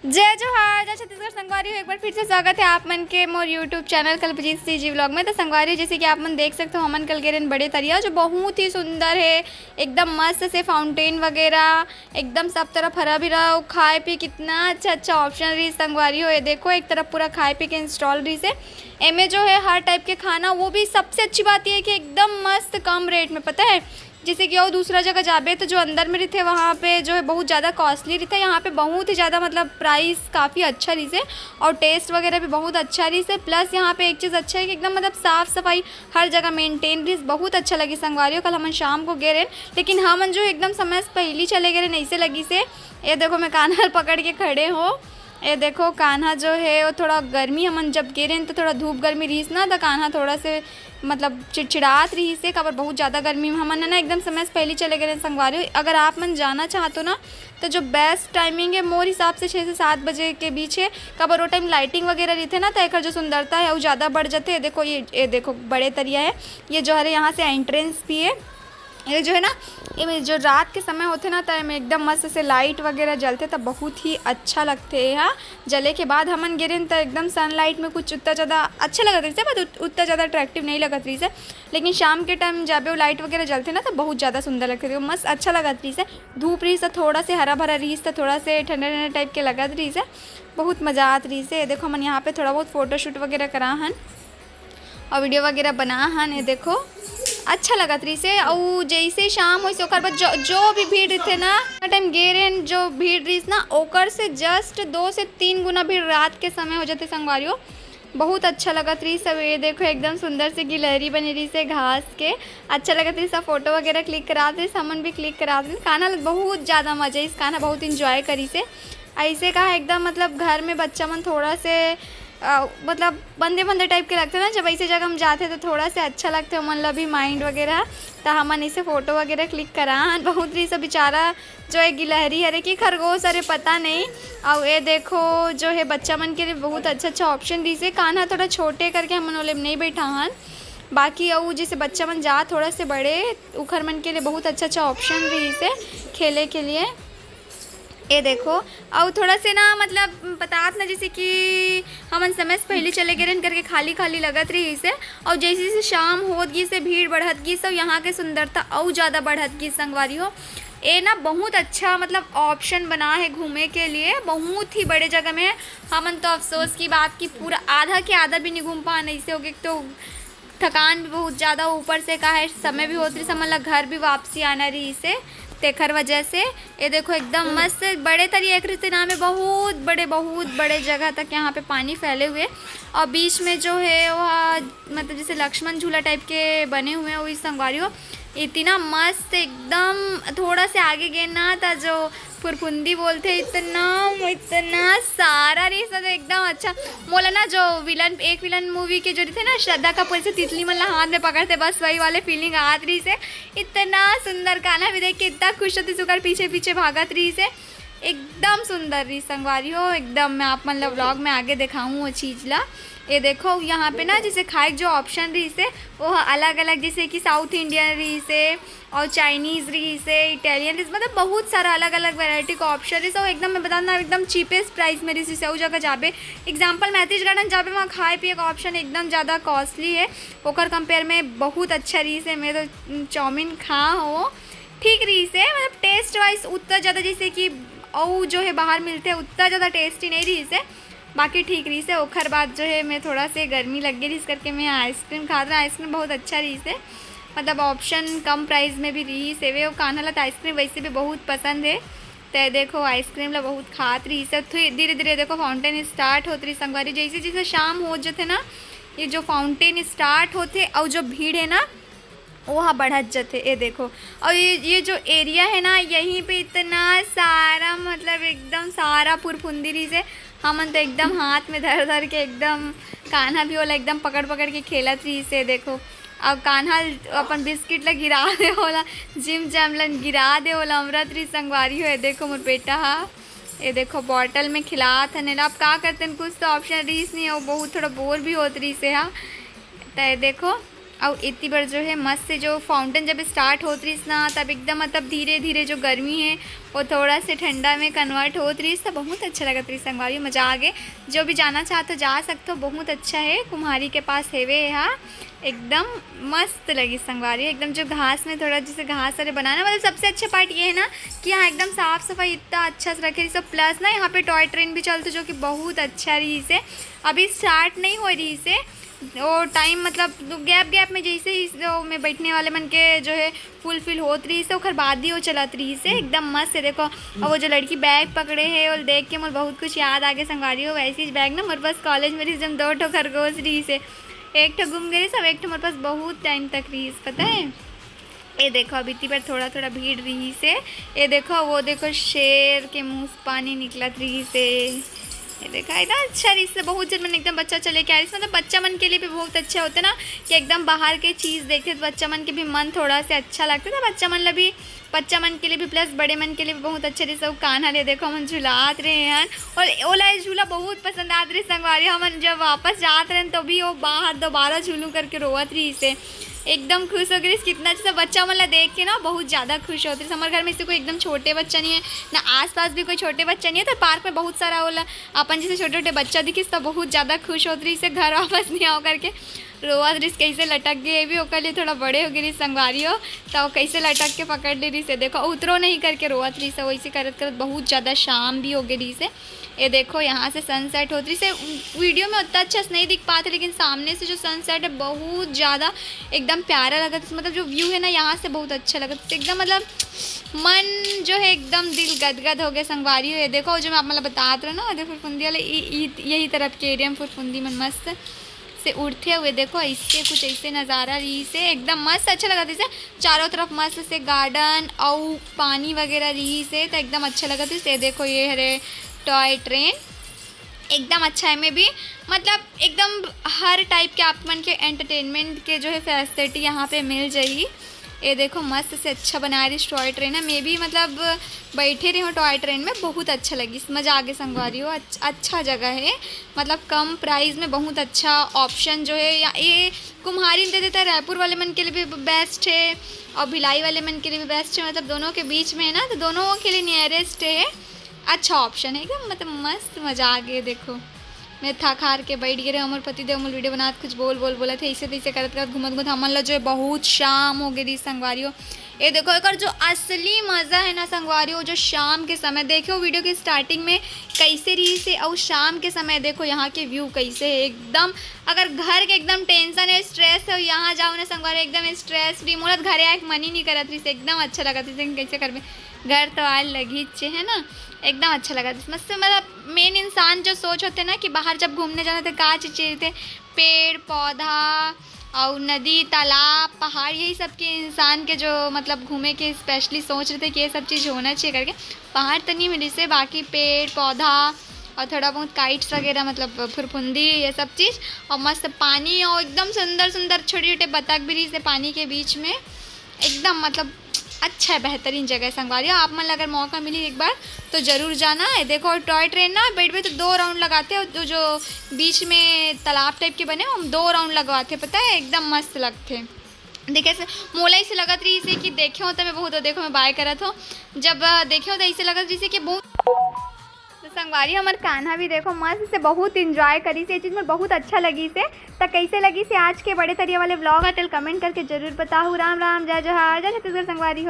जय जोहार, जय छत्तीसगढ़। संगवारी हो, एक बार फिर से स्वागत है आप मन के मोर YouTube channel कल्पजीत Singh ji vlog में। तो संगवारी जैसे कि आप मन देख सकते हो, हमन कल गेरन बड़े तरिया जो बहुत ही सुंदर है, एकदम मस्त से फाउंटेन वगैरह एकदम सब तरफ हरा भरा। खाए पी कितना अच्छा ऑप्शन रही संगवारी हो। ये देखो एक तरफ पूरा खाए पी के इंस्टॉल रही से एम जो है हर टाइप के खाना। वो भी सबसे अच्छी बात यह है कि एकदम मस्त कम रेट में, पता है जैसे कि और दूसरा जगह जाबे तो जो अंदर में रहते वहाँ पे जो है बहुत ज़्यादा कॉस्टली रहता है। यहाँ पे बहुत ही ज़्यादा मतलब प्राइस काफ़ी अच्छा रही से और टेस्ट वगैरह भी बहुत अच्छा रही से। प्लस यहाँ पे एक चीज़ अच्छा है कि एकदम मतलब साफ़ सफाई हर जगह मेंटेन रही, बहुत अच्छा लगी संगवारियों। कल हम शाम को गए रहे, लेकिन हम जो एकदम समय से पहले चले गए नहीं से लगी से। ये देखो मैं कान्हा पकड़ के खड़े हो, ये देखो कान्हा जो है वो थोड़ा गर्मी हमन जब गिरे तो थोड़ा धूप गर्मी रही ना, तो कान्हा थोड़ा से मतलब चिड़चिड़ात रही से। कबर बहुत ज़्यादा गर्मी में हमन ना एकदम समय से पहले चले गए संगवारी। अगर आप मन जाना चाहते हो ना तो जो बेस्ट टाइमिंग है मोर हिसाब से 6 से 7 बजे के बीच है। कबर वो टाइम लाइटिंग वगैरह रहते है ना, तो एक जो सुंदरता है वो ज़्यादा बढ़ जाते है। देखो ये देखो बड़े तरिया है, ये जो है यहाँ से एंट्रेंस भी है। ये जो है ना, ये जो रात के समय होते ना तो में एकदम मस्त से लाइट वगैरह जलते तब बहुत ही अच्छा लगते हैं। हाँ, जले के बाद हमन गिरे तो एकदम सनलाइट में कुछ उतना ज़्यादा अच्छा लगत रही से, बट उतना ज़्यादा अट्रैक्टिव नहीं लगत रही से। लेकिन शाम के टाइम जब वो लाइट वगैरह जलते ना तो बहुत ज़्यादा सुंदर लगते थे, मस्त अच्छा लगत रही से। धूप रही से थोड़ा से हरा भरा रही से, थोड़ा से ठंडा ठंडा टाइप के लगत रही से, बहुत मज़ा आत रही से। देखो हमन यहाँ पे थोड़ा बहुत फ़ोटोशूट वगैरह करा हन और वीडियो वगैरह बना हन। ये देखो अच्छा लगत रही से। और जैसे शाम हो ओकर बाद जो भी भीड़ थे ना टाइम गेरेन जो भीड़ रही ना ओकर से जस्ट 2 से 3 गुना भीड़ रात के समय हो जाते संगवारियों। बहुत अच्छा लगत रही सब। ये देखो एकदम सुंदर से गिलहरी बनी रही से घास के, अच्छा लगत रही सब। फोटो वगैरह क्लिक करा रही, हमन भी क्लिक करा रही। खाना बहुत ज़्यादा मज़ा, इस खाना बहुत इंजॉय करी से। ऐसे कहा एकदम मतलब घर में बच्चा मन थोड़ा से मतलब बंदे बंदे टाइप के लगते हैं ना, जब ऐसे जगह हम जाते हैं तो थोड़ा से अच्छा लगता है मन ला भी माइंड वगैरह। तो हमन इसे फ़ोटो वगैरह क्लिक करा बहुत रही सब। बेचारा जो है गिलहरी हरे कि खरगोश अरे पता नहीं। और ये देखो जो है बच्चा मन के लिए बहुत अच्छा ऑप्शन रही से। कान्हा थोड़ा छोटे करके हमन ओले में नहीं बैठा हन, बाकी और जैसे बच्चा मन जा थोड़ा से बड़े उखर मन के लिए बहुत अच्छा ऑप्शन रही से खेले के लिए। ये देखो और थोड़ा से ना मतलब बतात ना जैसे कि हमन समय से पहले चले गए करके खाली खाली लगत रही से। और जैसे जैसे शाम होत गई से भीड़ बढ़त गई सब, यहाँ के सुंदरता और ज़्यादा बढ़त गई संगवारी हो। ये ना बहुत अच्छा मतलब ऑप्शन बना है घूमे के लिए, बहुत ही बड़े जगह में। हमन तो अफसोस की बात की पूरा आधा के आधा भी नहीं घूम पा, नहीं से हो गए तो थकान भी बहुत ज़्यादा ऊपर से का है समय भी होती समझ ला घर भी वापसी आना रही से तेखर वजह से। ये देखो एकदम मस्त बड़े तरिया एक रीति नाम है, बहुत बड़े जगह तक यहाँ पे पानी फैले हुए। और बीच में जो है वह मतलब जैसे लक्ष्मण झूला टाइप के बने हुए हैं वो इस संगवारी हो। इतना मस्त एकदम थोड़ा से आगे गए ना था जो फुरफुंदी बोलते इतना सारा रही सब एकदम अच्छा। मोला ना जो एक विलन मूवी के जो थे ना श्रद्धा कपूर से तितली मन हाथ में पकड़ते बस वही वाले फीलिंग आत रही से। इतना सुंदर कान्हा भी देख के इतना खुश होती सुकर पीछे पीछे भागत रही से, एकदम सुंदर रही संगवारी हो एकदम। मैं आप मतलब व्लॉग में आगे दिखाऊँ वो चीज़ ला। ये देखो यहाँ पे ना जैसे खाए जो ऑप्शन रही से वो अलग अलग, जैसे कि साउथ इंडियन रही से और चाइनीज़ रही से, इटालियन रही, मतलब बहुत सारा अलग अलग वैरायटी का ऑप्शन रही से। एकदम मैं बताना एकदम चीपेस्ट प्राइस में रही से। वो जगह जाबे एग्जाम्पल मैथिज गार्डन जाबे वहाँ खाए पिए का ऑप्शन एकदम ज़्यादा कॉस्टली है, ओकर कंपेयर में बहुत अच्छा रही से। मैं तो चाउमीन खा हो ठीक रही से, मतलब टेस्ट वाइज उतना ज़्यादा जैसे कि और जो है बाहर मिलते हैं उतना ज़्यादा टेस्टी नहीं रही से, बाकी ठीक रही से। ओखर बाद जो है मैं थोड़ा से गर्मी लग गई इस करके मैं आइसक्रीम खा रहा। आइसक्रीम बहुत अच्छा रही से, मतलब ऑप्शन कम प्राइस में भी रही से वे। और कान्हा ला तो आइसक्रीम वैसे भी बहुत पसंद है, तो देखो आइसक्रीम ला बहुत खात रही से। धीरे धीरे देखो फाउंटेन स्टार्ट होती रही संगवारी। जैसे जैसे शाम हो जाते ना ये जो फाउंटेन स्टार्ट होते और जो भीड़ है ना वहाँ बढ़त जाते। ये देखो और ये जो एरिया है ना यहीं पे इतना सारा मतलब एकदम सारा फुरफुंदी रही से। हमन तो एकदम हाथ में धर धर के एकदम कान्हा भी होला एकदम पकड़ पकड़ के खेलत रही से। देखो अब कान्हा अपन बिस्किट ला गिरा दे होला, जिम जैम ला गिरा दे होला, अमृत रही संगवारी हो। देखो मोर बेटा हा, ये देखो बॉटल में खिलात है ना। अब का करते हैं कुछ तो ऑप्शन रही नहीं है, वो बहुत थोड़ा बोर भी होत रही से। हाँ तो ये देखो और इतनी बार जो है मस्त से जो फाउंटेन जब स्टार्ट होती रही ना तब एकदम मतलब धीरे धीरे जो गर्मी है वो थोड़ा से ठंडा में कन्वर्ट होत रही तो बहुत अच्छा लगत रही संगवारी। मज़ा आ गए। जो भी जाना चाहते हो जा सकते हो, बहुत अच्छा है। कुम्हारी के पास हेवे यहाँ एकदम मस्त लगी संगवारी। एकदम जो घास में थोड़ा जैसे घास वाले बनाना, मतलब सबसे अच्छा पार्ट ये है ना कि यहाँ एकदम साफ़ सफाई इतना अच्छा से रखे रही सब। प्लस ना यहाँ पे टॉय ट्रेन भी चलती जो कि बहुत अच्छा रही से। अभी स्टार्ट नहीं हो रही से, वो टाइम मतलब गैप में जैसे ही में बैठने वाले मन के जो है फुलफिल होत रही से ओखर बाद ही वो चलत रही से एकदम मस्त है। देखो और वो जो लड़की बैग पकड़े है और देख के मोर बहुत कुछ याद आ गया संगवारी हो। वैसे ही बैग ना मेरे पास कॉलेज में रही जब 2 ठो खरगोश रही से, एक ठो गुम गई सब, एक ठो मेरे पास बहुत टाइम तक रही पता है। ये देखो अभी इतनी बार थोड़ा थोड़ा भीड़ रही से। ये देखो वो देखो शेर के मुँह से पानी निकलत रही से। ये देखा है ना अच्छा रही से। बहुत जन मन एकदम बच्चा चले के आ रही से, मतलब बच्चा मन के लिए भी बहुत अच्छा होता है ना कि एकदम बाहर के चीज़ देखते तो बच्चा मन के भी मन थोड़ा सा अच्छा लगता है। बच्चा मन के लिए भी प्लस बड़े मन के लिए भी बहुत अच्छे रही सब। कान्हा ले देखो हम झुलात रहे हैं और ओला झूला बहुत पसंद आत रही संगवारी। हम जब वापस जाते रहे तो भी वो बाहर दोबारा झूलू करके रोवत रही से, एकदम खुश हो गई। कितना अच्छा बच्चा मतलब देख के ना बहुत ज़्यादा खुश होती है। हमारे घर में इसे कोई एकदम छोटे बच्चा नहीं है ना, आसपास भी कोई छोटे बच्चा नहीं है, तो पार्क में बहुत सारा होला अपन जैसे छोटे छोटे बच्चा दिखी तो बहुत ज़्यादा खुश होती रही से। घर वापस नहीं आओ करके रोआ रही कैसे लटक गई भी ओकर लिए थोड़ा बड़े हो गई संगवारी हो तो कैसे लटक के पकड़ ले रही से। देखो उतरो नहीं करके रोवत रही से, वैसे करत करत बहुत ज़्यादा शाम भी हो गई रही से। ये देखो यहाँ से सनसेट होती से। वीडियो में उतना अच्छा से नहीं दिख पाते लेकिन सामने से जो सनसेट है बहुत ज़्यादा एकदम प्यारा लगा था। मतलब जो व्यू है ना यहाँ से बहुत अच्छा लगा था एकदम, मतलब मन जो है एकदम दिल गदगद हो गया संगवारी हो। ये देखो जो मैं आप मतलब बताते रहा ना फुरफुंदी वाले यही तरफ के एरिया में फुरफुंदी मन मस्त से उड़ते हुए देखो ऐसे कुछ ऐसे नज़ारा रही से एकदम मस्त अच्छा लगा था। चारों तरफ मस्त से गार्डन और पानी वगैरह रही से तो एकदम अच्छा लगा था। देखो ये हरे टॉय ट्रेन एकदम अच्छा है। मैं भी मतलब एकदम हर टाइप के आप मन के एंटरटेनमेंट के जो है फैसिलिटी यहाँ पे मिल जाएगी। ये देखो मस्त से अच्छा बना रही टॉय ट्रेन है। मैं भी मतलब बैठे रही हूँ टॉय ट्रेन में, बहुत अच्छा लगी, मज़ा आगे संगवारी हो। अच्छा जगह है, मतलब कम प्राइस में बहुत अच्छा ऑप्शन जो है ये कुम्हारी दे देता है। रायपुर वाले मन के लिए भी बेस्ट है और भिलाई वाले मन के लिए भी बेस्ट है, मतलब दोनों के बीच में है ना, तो दोनों के लिए नियरेस्ट है। अच्छा ऑप्शन है क्या, मतलब मस्त मज़ा आ गया। देखो मैं थक हार के बैठ गए अमर पति देव अमर वीडियो बनाते कुछ बोले थे ऐसे तैसे करते करते घूमत हमन ला जो है बहुत शाम हो गई संगवारी हो। ये देखो एक जो असली मज़ा है ना संगवारी हो, जो शाम के समय देखो वीडियो की स्टार्टिंग में कैसे रही से और शाम के समय देखो यहाँ के व्यू कैसे है एकदम। अगर घर के एकदम टेंशन है स्ट्रेस है यहाँ जाओ ना संगवारी एकदम स्ट्रेस फ्री मोलत घर आए मन ही नहीं करत रही से, एकदम अच्छा लगा था। कैसे कर घर तो आज लगी अच्छे है ना, एकदम अच्छा लगा मस्त। मतलब मेन इंसान जो सोच होते ना कि बाहर जब घूमने जाना थे का चीज़ थे पेड़ पौधा और नदी तालाब पहाड़ यही सब के इंसान के जो मतलब घूमे के स्पेशली सोच रहे थे कि ये सब चीज़ होना चाहिए करके। पहाड़ तो नहीं मिली से, बाकी पेड़ पौधा और थोड़ा बहुत काइट्स वगैरह मतलब फुरफुंदी ये सब चीज़ और मस्त पानी और एकदम सुंदर सुंदर छोटे छोटे बतख भी रही से पानी के बीच में। एकदम मतलब अच्छा है, बेहतरीन जगह है संगवारी। आप मन अगर मौका मिली एक बार तो ज़रूर जाना है। देखो टॉय ट्रेन ना बेड पे तो 2 राउंड लगाते हैं, तो जो बीच में तालाब टाइप के बने हम 2 राउंड लगवाते पता है, एकदम मस्त लगते। देखे से मोला ऐसे लगत रही से कि देखे हो तो मैं बहुत देखो मैं बाय करत हो, जब देखे हो तो ऐसे लगत रही से कि बहुत तो संगवारी हमार कान्हा भी देखो मस्त से बहुत इंजॉय करी से। ये चीज़ में बहुत अच्छा लगी से। तो कैसे लगी से आज के बड़े तरिया वाले व्लॉग है कमेंट करके जरूर बताओ। राम राम जय जोहार जय छत्तीसगढ़ संगवारी हो।